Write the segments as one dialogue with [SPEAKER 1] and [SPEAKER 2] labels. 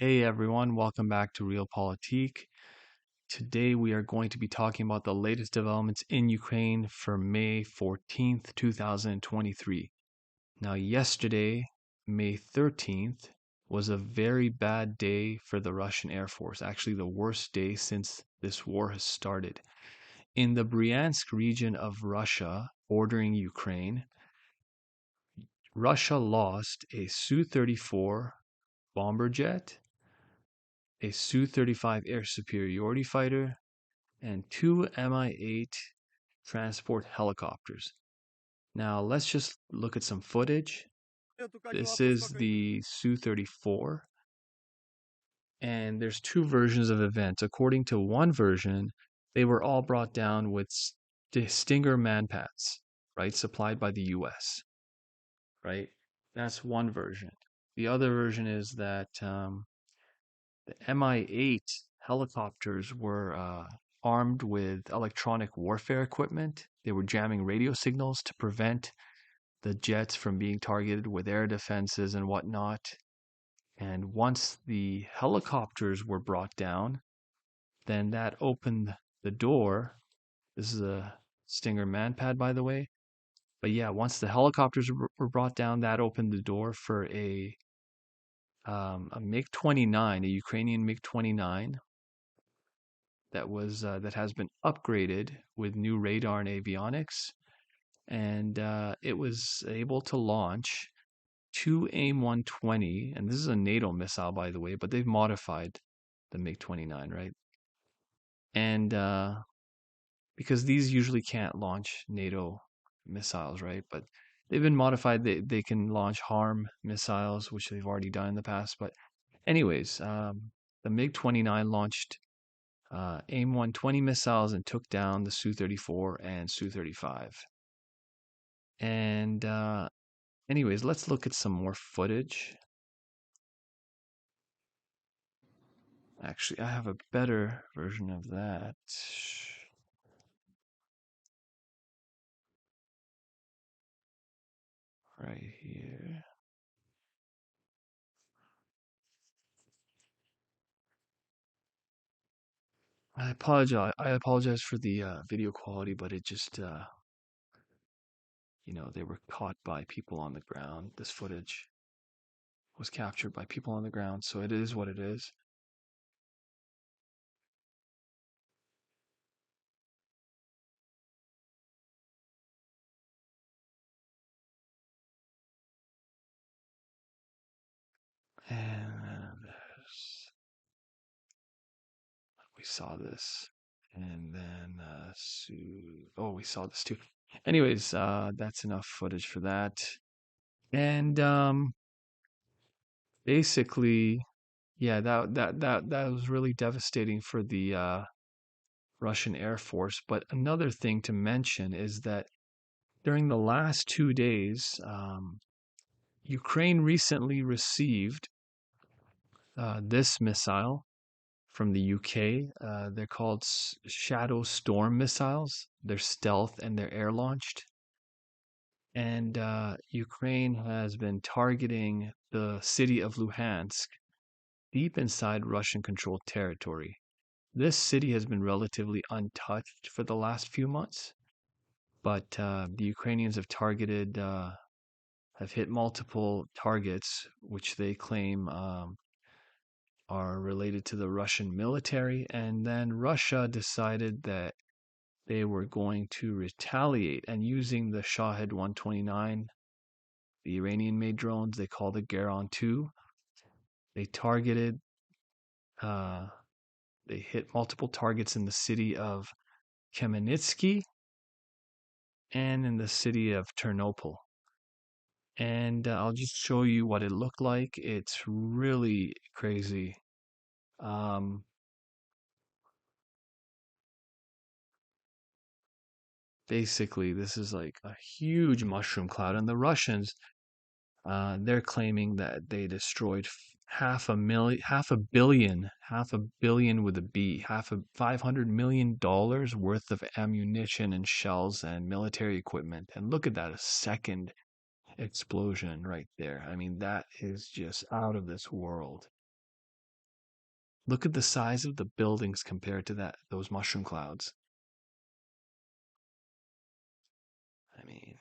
[SPEAKER 1] Hey everyone, welcome back to Realpolitik. Today we are going to be talking about the latest developments in Ukraine for May 14th, 2023. Now, yesterday, May 13th, was a very bad day for the Russian Air Force, actually, the worst day since this war has started. In the Bryansk region of Russia, bordering Ukraine, Russia lost a Su-34 bomber jet, a Su-35 air superiority fighter, and two Mi-8 transport helicopters. Now let's just look at some footage. This is the Su-34, and there's two versions of events. According to one version, they were all brought down with Stinger manpads, right, supplied by the US, right? That's one version. The other version is that the Mi-8 helicopters were armed with electronic warfare equipment. They were jamming radio signals to prevent the jets from being targeted with air defenses and whatnot. And once the helicopters were brought down, then that opened the door. This is a Stinger manpad, by the way. But yeah, once the helicopters were brought down, that opened the door for a MiG-29, a Ukrainian MiG-29 that has been upgraded with new radar and avionics, and it was able to launch two AIM-120, and this is a NATO missile, by the way, but they've modified the MiG-29, right? And because these usually can't launch NATO missiles, right? But they've been modified. They can launch harm missiles, which they've already done in the past. But anyways, the MiG-29 launched AIM-120 missiles and took down the Su-34 and Su-35. And anyways, let's look at some more footage. Actually, I have a better version of that right here. I apologize for the video quality, but it just they were caught by people on the ground. This footage was captured by people on the ground, so it is what it is. And we saw this, and then we saw this too. Anyways, that's enough footage for that. And basically, yeah, that was really devastating for the Russian Air Force. But another thing to mention is that during the last 2 days, Ukraine recently received this missile from the UK. They're called Shadow Storm missiles. They're stealth and they're air launched. And Ukraine has been targeting the city of Luhansk deep inside Russian controlled territory. This city has been relatively untouched for the last few months, but the Ukrainians have hit multiple targets, which they claim are related to the Russian military. And then Russia decided that they were going to retaliate, and using the Shahed 129, the Iranian made drones, they call the Garon 2, they targeted, uh, they hit multiple targets in the city of Khmelinskiy and in the city of Ternopil. And I'll just show you what it looked like. It's really crazy. Um, Basically, this is like a huge mushroom cloud, and the Russians, they're claiming that they destroyed half a billion with a B, half a $500 million worth of ammunition and shells and military equipment. And look at that, a second explosion right there. I mean, that is just out of this world. Look at the size of the buildings compared to those mushroom clouds. I mean,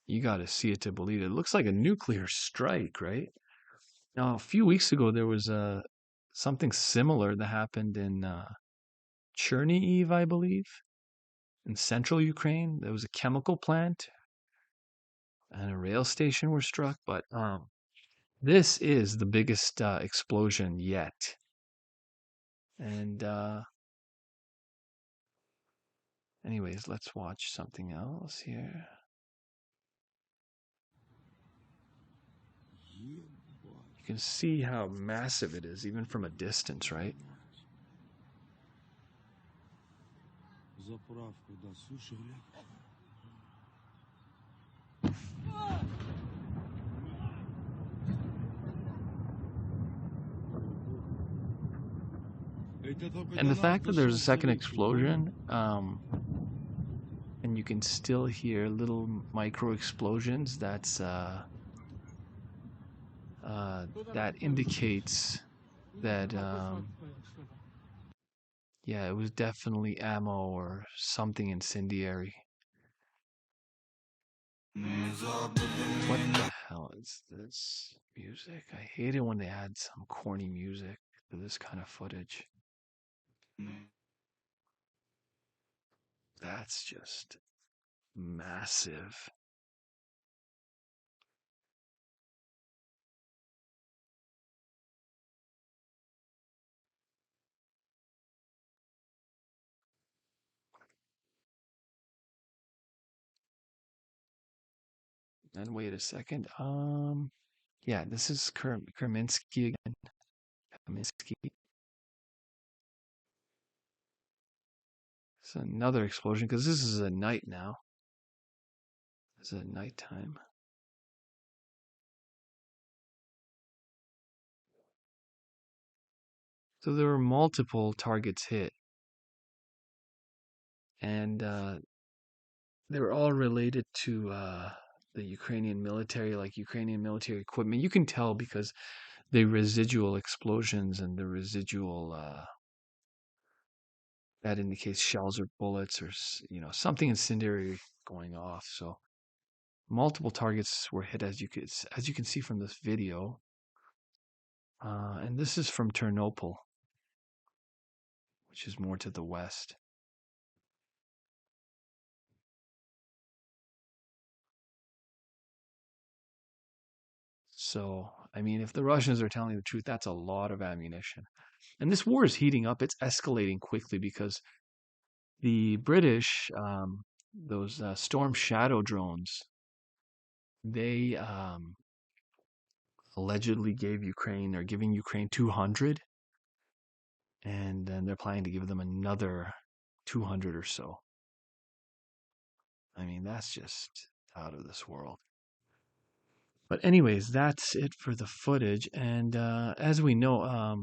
[SPEAKER 1] you got to see it to believe it. It looks like a nuclear strike, right? Now, a few weeks ago, there was something similar that happened in Chernihiv, I believe, in central Ukraine. There was a chemical plant and a rail station were struck, but this is the biggest explosion yet. And anyways, let's watch something else here. You can see how massive it is, even from a distance, right? And the fact that there's a second explosion, and you can still hear little micro explosions, that indicates that yeah, it was definitely ammo or something incendiary. What the hell is this music? I hate it when they add some corny music to this kind of footage. That's just massive. And wait a second. Yeah, this is Khmelinskiy again. Khmelinskiy. It's another explosion because this is at night now. It's at nighttime. So there were multiple targets hit, and they were all related to the Ukrainian military, like Ukrainian military equipment. You can tell because the residual explosions and the residual that indicates shells or bullets or something incendiary going off. So multiple targets were hit, as you can see from this video. And this is from Ternopil, which is more to the west. So, I mean, if the Russians are telling the truth, that's a lot of ammunition. And this war is heating up. It's escalating quickly because the British, those Storm Shadow drones, they allegedly gave Ukraine, they're giving Ukraine 200, and then they're planning to give them another 200 or so. I mean, that's just out of this world. But anyways, that's it for the footage. And as we know,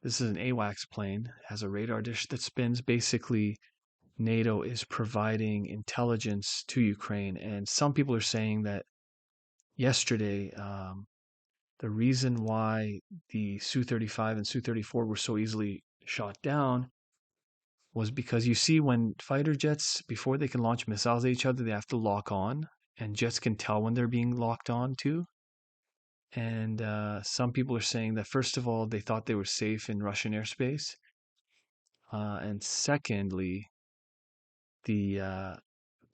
[SPEAKER 1] this is an AWACS plane, has a radar dish that spins. Basically, NATO is providing intelligence to Ukraine. And some people are saying that yesterday, the reason why the Su-35 and Su-34 were so easily shot down was because you see when fighter jets, before they can launch missiles at each other, they have to lock on. And jets can tell when they're being locked on too. And some people are saying that, first of all, they thought they were safe in Russian airspace. And secondly, the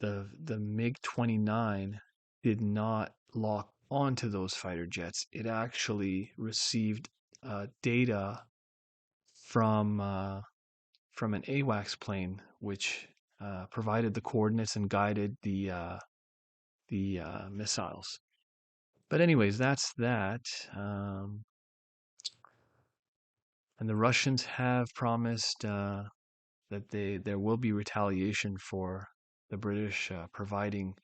[SPEAKER 1] MiG-29 did not lock onto those fighter jets. It actually received data from an AWACS plane, which provided the coordinates and guided the missiles. But anyways, that's that. And the Russians have promised that there will be retaliation for the British providing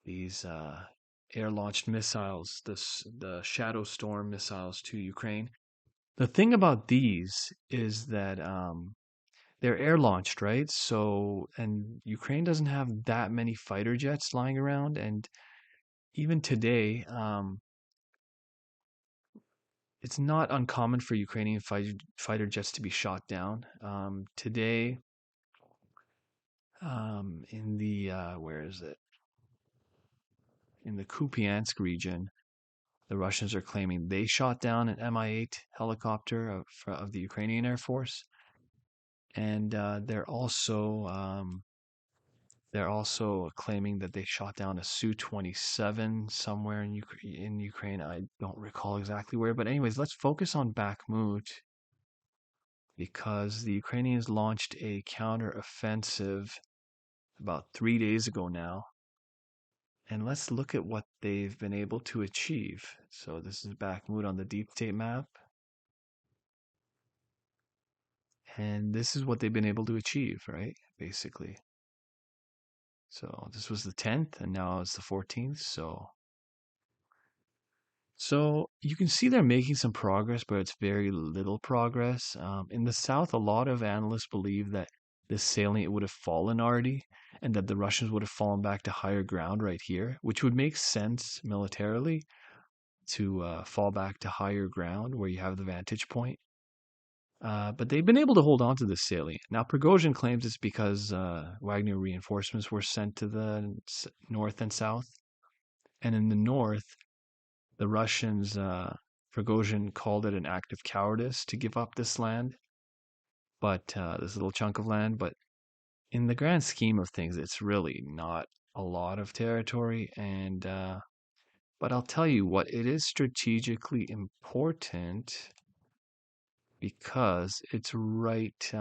[SPEAKER 1] these air-launched missiles, the Shadow Storm missiles to Ukraine. The thing about these is that they're air-launched, right? So, and Ukraine doesn't have that many fighter jets lying around, and even today, it's not uncommon for Ukrainian fighter jets to be shot down. Today, in the where is it? In the Kupiansk region, the Russians are claiming they shot down an Mi-8 helicopter of the Ukrainian Air Force, and they're also claiming that they shot down a Su-27 somewhere in Ukraine. I don't recall exactly where, but anyways, let's focus on Bakhmut because the Ukrainians launched a counteroffensive about 3 days ago now. And let's look at what they've been able to achieve. So this is Bakhmut on the deep state map. And this is what they've been able to achieve, right? Basically. So this was the 10th and now it's the 14th. So you can see they're making some progress, but it's very little progress. In the south, a lot of analysts believe that this salient would have fallen already and that the Russians would have fallen back to higher ground right here, which would make sense militarily to fall back to higher ground where you have the vantage point. But they've been able to hold on to this salient. Now, Prigozhin claims it's because Wagner reinforcements were sent to the north and south. And in the north, the Russians, Prigozhin called it an act of cowardice to give up this land, but this little chunk of land. But in the grand scheme of things, it's really not a lot of territory. And but I'll tell you what, it is strategically important because it's right.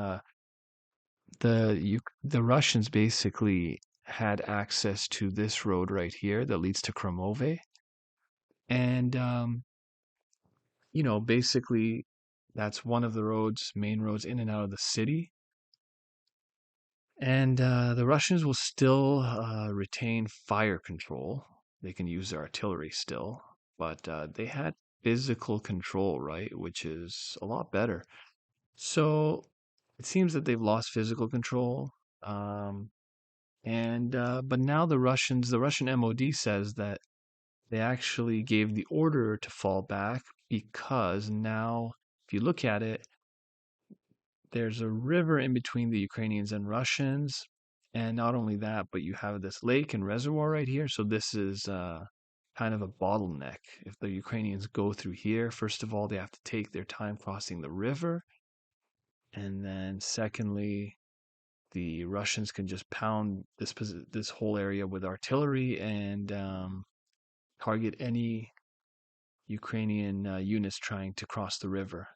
[SPEAKER 1] The Russians basically had access to this road right here that leads to Kremove, and basically that's one of the main roads in and out of the city. And the Russians will still retain fire control. They can use their artillery still, but they had physical control, right? Which is a lot better. So it seems that they've lost physical control. But now the Russian MOD says that they actually gave the order to fall back because now, if you look at it, there's a river in between the Ukrainians and Russians. And not only that, but you have this lake and reservoir right here. So this is kind of a bottleneck. If the Ukrainians go through here, first of all, they have to take their time crossing the river. And then secondly, the Russians can just pound this whole area with artillery and target any Ukrainian units trying to cross the river.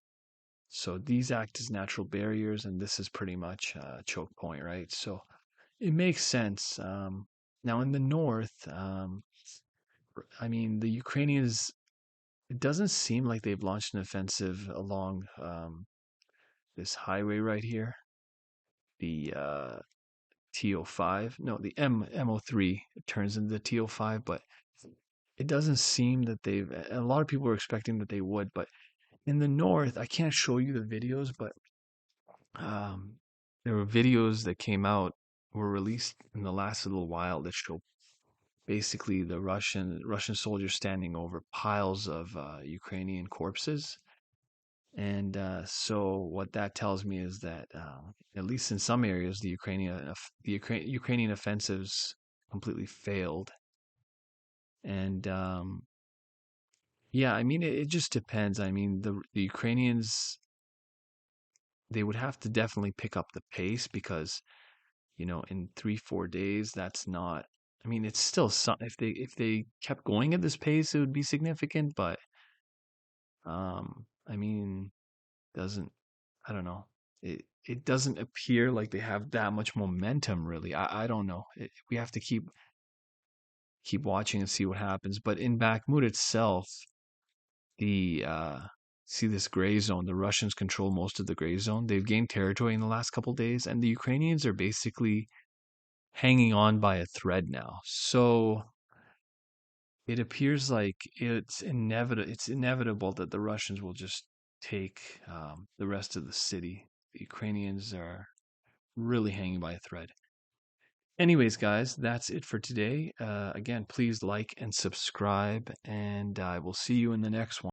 [SPEAKER 1] So these act as natural barriers, and this is pretty much a choke point, right? So it makes sense. Now in the north, the Ukrainians, it doesn't seem like they've launched an offensive along this highway right here, the TO5. No, the MO3 turns into the TO5, but it doesn't seem that a lot of people were expecting that they would, but in the north, I can't show you the videos, but there were videos that were released in the last little while that show basically the Russian soldiers standing over piles of Ukrainian corpses. And so what that tells me is that at least in some areas, the Ukrainian offensives completely failed. And yeah, it just depends. The Ukrainians, they would have to definitely pick up the pace because, in 3-4 days, that's not. It's still some. If they kept going at this pace, it would be significant. But doesn't. I don't know. It doesn't appear like they have that much momentum. Really, I don't know. We have to keep watching and see what happens. But in Bakhmut itself, the see this gray zone. The Russians control most of the gray zone. They've gained territory in the last couple days, and the Ukrainians are basically hanging on by a thread now. So it appears like it's inevitable that the Russians will just take the rest of the city. The Ukrainians are really hanging by a thread. Anyways, guys, that's it for today. Again, please like and subscribe, and I will see you in the next one.